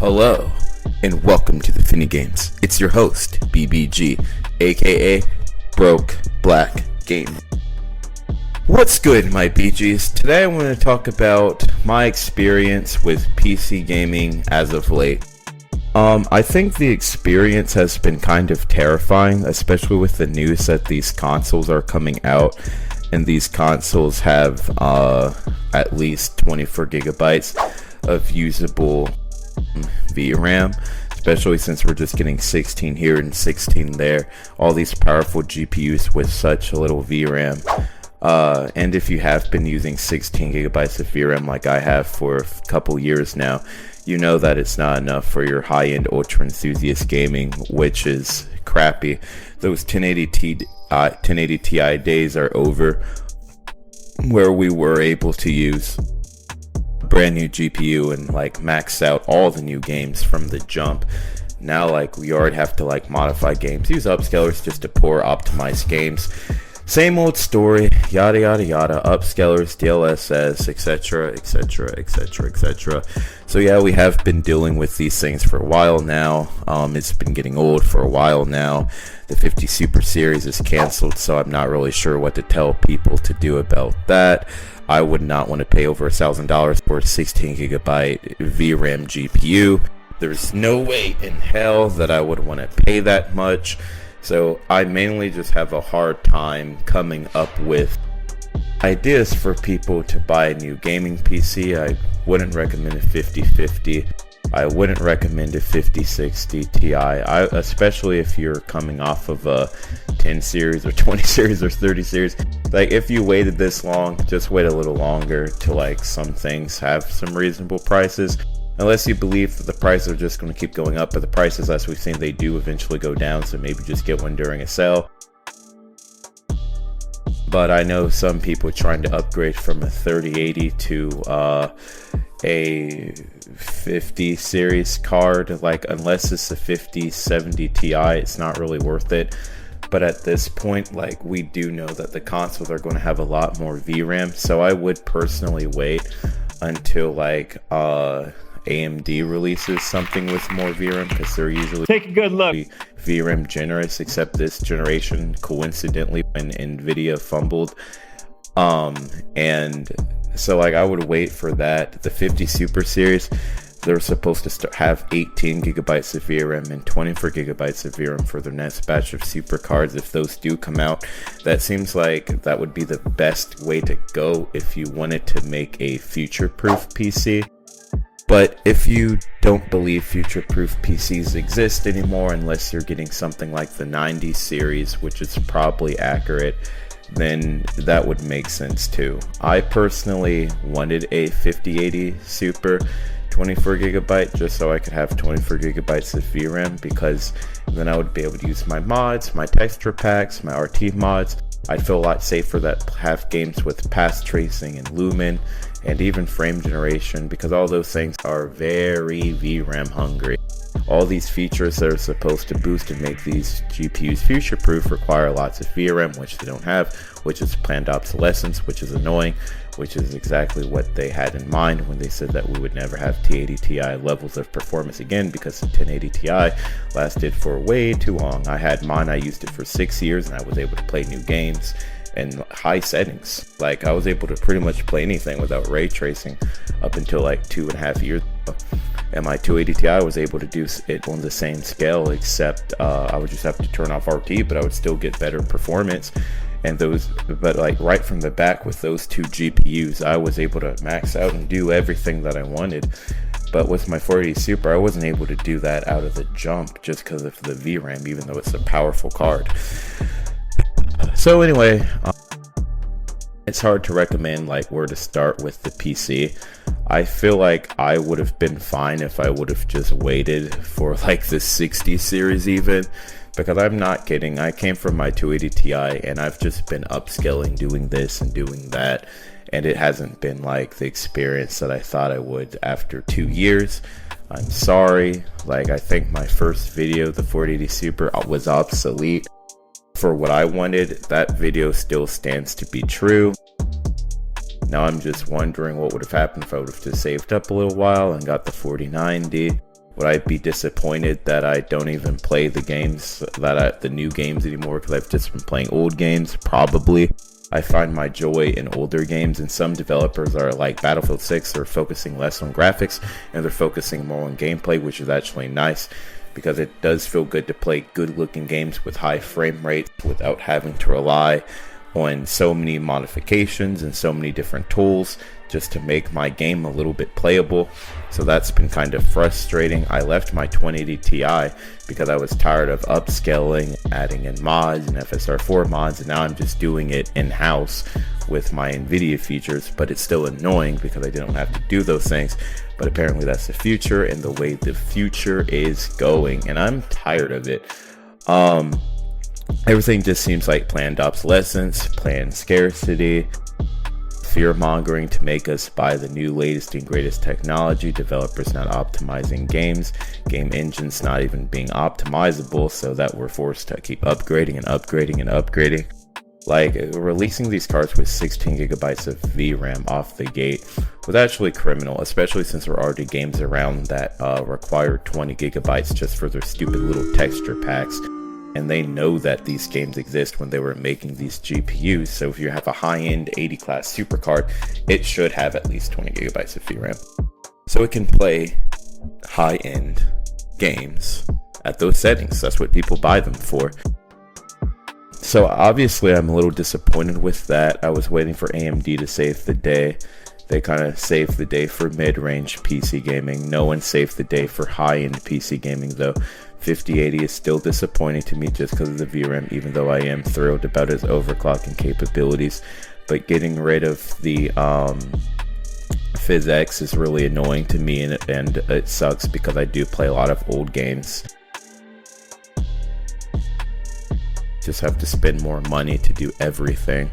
Hello, and welcome to the Finny Games. It's your host, BBG, aka BrokeBlackGamer. What's good, my BGs? Today I want to talk about my experience with PC gaming as of late. I think the experience has been kind of terrifying, especially with the news that these consoles are coming out, and these consoles have at least 24 gigabytes of usable VRAM, especially since we're just getting 16 here and 16 there. All these powerful GPUs with such little VRAM. And if you have been using 16 gigabytes of VRAM like I have for a couple years now, you know that it's not enough for your high-end ultra enthusiast gaming, which is crappy. Those 1080 Ti days are over, where we were able to use brand new GPU and like max out all the new games from the jump. Now like we already have to like modify games, use upscalers just to pour optimized games. Same old story, yada yada yada, upscalers, DLSS, etc, etc, etc, etc. So yeah, we have been dealing with these things for a while now. It's been getting old for a while now. The 50 Super Series is canceled, so I'm not really sure what to tell people to do about that. I would not want to pay over $1,000 for a 16 gigabyte VRAM GPU. There's no way in hell that I would want to pay that much. So I mainly just have a hard time coming up with ideas for people to buy a new gaming PC. I wouldn't recommend a 5050. I wouldn't recommend a 5060 Ti, especially if you're coming off of a 10 series or 20 series or 30 series. Like, if you waited this long, just wait a little longer till like some things have some reasonable prices. Unless you believe that the prices are just going to keep going up, but the prices, as we've seen, they do eventually go down, so maybe just get one during a sale. But I know some people trying to upgrade from a 3080 to a 50 series card. Like, unless it's a 5070 Ti, it's not really worth it. But at this point, like, we do know that the consoles are going to have a lot more VRAM, so I would personally wait until like AMD releases something with more VRAM, because they're usually take a good look VRAM generous, except this generation, coincidentally, when nvidia fumbled. And so like I would wait for that. The 50 Super Series, they're supposed to have 18 gigabytes of VRAM and 24 gigabytes of VRAM for their next batch of super cards. If those do come out, that seems like that would be the best way to go if you wanted to make a future-proof PC. But if you don't believe future-proof PCs exist anymore, unless you're getting something like the 90 series, which is probably accurate, then that would make sense too. I personally wanted a 5080 Super 24 gigabyte just so I could have 24 gigabytes of VRAM, because then I would be able to use my mods, my texture packs, my RT mods. I'd feel a lot safer that have games with path tracing and lumen and even frame generation, because all those things are very VRAM hungry. All these features that are supposed to boost and make these GPUs future proof require lots of VRAM, which they don't have, which is planned obsolescence, which is annoying, which is exactly what they had in mind when they said that we would never have 1080 Ti levels of performance again, because the 1080 Ti lasted for way too long. I had mine, I used it for 6 years, and I was able to play new games and high settings. Like, I was able to pretty much play anything without ray tracing up until like 2.5 years ago. And my 280 Ti was able to do it on the same scale, except I would just have to turn off RT, but I would still get better performance. And but like right from the back with those two GPUs, I was able to max out and do everything that I wanted. But with my 480 Super, I wasn't able to do that out of the jump just because of the VRAM, even though it's a powerful card. So anyway, it's hard to recommend like where to start with the PC. I feel like I would have been fine if I would have just waited for like the 60 series even, because I'm not kidding. I came from my 280 Ti and I've just been upscaling, doing this and doing that, and it hasn't been like the experience that I thought I would after 2 years. I'm sorry. Like, I think my first video, the 480 Super, was obsolete. For what I wanted, that video still stands to be true. Now I'm just wondering what would have happened if I would have just saved up a little while and got the 4090. Would I be disappointed that I don't even play the games the new games anymore because I've just been playing old games? Probably. I find my joy in older games, and some developers are like Battlefield 6, they're focusing less on graphics and they're focusing more on gameplay, which is actually nice because it does feel good to play good looking games with high frame rates without having to rely on so many modifications and so many different tools just to make my game a little bit playable. So that's been kind of frustrating. I left my 2080 Ti because I was tired of upscaling, adding in mods and FSR4 mods, and now I'm just doing it in-house with my nvidia features, but it's still annoying because I didn't have to do those things. But apparently that's the future and the way the future is going, and I'm tired of it. Everything just seems like planned obsolescence, planned scarcity, fear mongering to make us buy the new latest and greatest technology, developers not optimizing games, game engines not even being optimizable, so that we're forced to keep upgrading and upgrading and upgrading. Like, releasing these cards with 16 gigabytes of VRAM off the gate was actually criminal, especially since there are already games around that require 20 gigabytes just for their stupid little texture packs. And they know that these games exist when they were making these GPUs. So if you have a high-end 80 class super card, it should have at least 20 gigabytes of VRAM. So it can play high-end games at those settings. That's what people buy them for. So obviously I'm a little disappointed with that. I was waiting for AMD to save the day. They kind of saved the day for mid-range PC gaming. No one saved the day for high-end PC gaming though. 5080 is still disappointing to me just because of the VRAM, even though I am thrilled about its overclocking capabilities. But getting rid of the PhysX is really annoying to me, and it sucks because I do play a lot of old games. Just have to spend more money to do everything.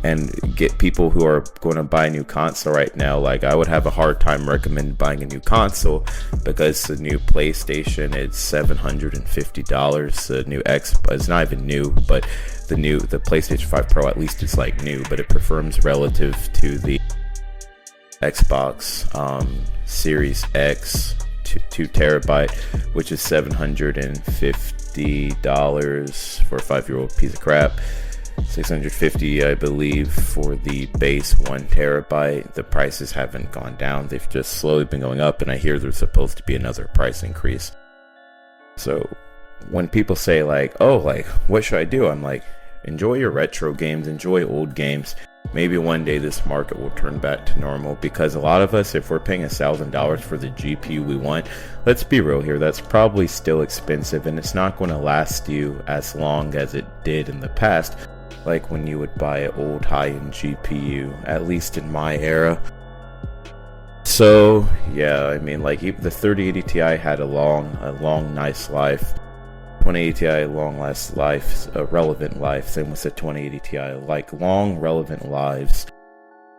And get people who are going to buy a new console right now, like I would have a hard time recommending buying a new console because the new PlayStation is $750. The new Xbox is not even new, but the PlayStation 5 Pro at least is like new, but it performs relative to the Xbox Series X 2 terabyte, which is $750 for a 5-year-old piece of crap. $650, I believe, for the base 1 terabyte. The prices haven't gone down, they've just slowly been going up, and I hear there's supposed to be another price increase. So when people say like, oh, like what should I do, I'm like, enjoy your retro games, enjoy old games. Maybe one day this market will turn back to normal, because a lot of us, if we're paying $1,000 for the GPU we want, let's be real here, that's probably still expensive, and it's not going to last you as long as it did in the past, like when you would buy an old high-end GPU, at least in my era. So yeah, I mean, like even the 3080 Ti had a long nice life. 2080 Ti long last life, a relevant life. Same with the 2080 Ti, like long relevant lives.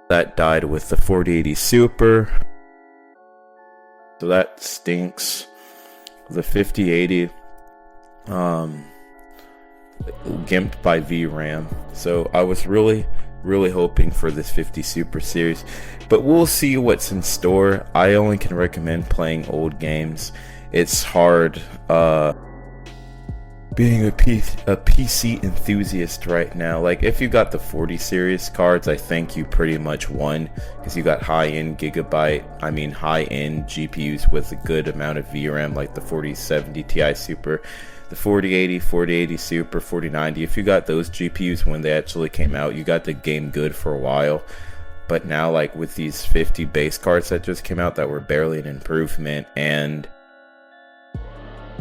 That died with the 4080 Super, so that stinks. The 5080 gimped by VRAM, so I was really hoping for this 50 Super series, but we'll see what's in store. I only can recommend playing old games. It's hard being a PC enthusiast right now. Like, if you got the 40 series cards, I think you pretty much won, because you got high-end high-end GPUs with a good amount of VRAM, like the 4070 Ti Super, the 4080, 4080 Super, 4090. If you got those GPUs when they actually came out, you got the game good for a while. But now, like with these 50 base cards that just came out that were barely an improvement, and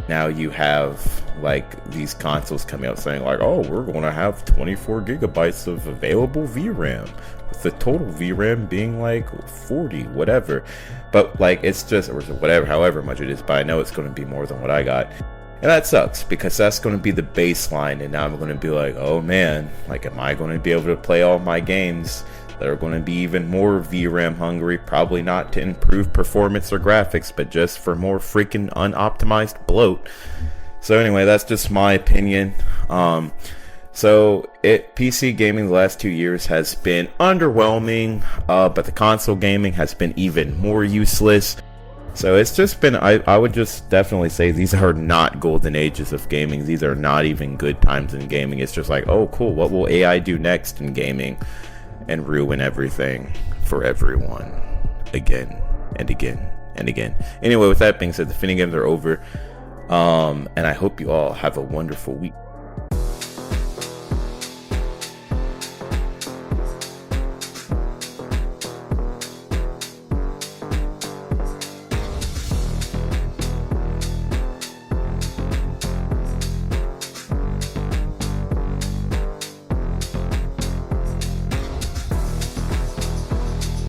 now you have like these consoles coming out saying like, oh, we're going to have 24 gigabytes of available VRAM, with the total VRAM being like 40, whatever. But like, it's just, or whatever, however much it is, but I know it's going to be more than what I got. And that sucks, because that's going to be the baseline, and now I'm going to be like, oh man, like, am I going to be able to play all my games that are going to be even more VRAM hungry? Probably not to improve performance or graphics, but just for more freaking unoptimized bloat. So anyway, that's just my opinion. PC gaming the last 2 years has been underwhelming, but the console gaming has been even more useless. So it's just been, I would just definitely say these are not golden ages of gaming. These are not even good times in gaming. It's just like, oh cool, what will AI do next in gaming? And ruin everything for everyone again and again and again. Anyway, with that being said, the Finny games are over. And I hope you all have a wonderful week.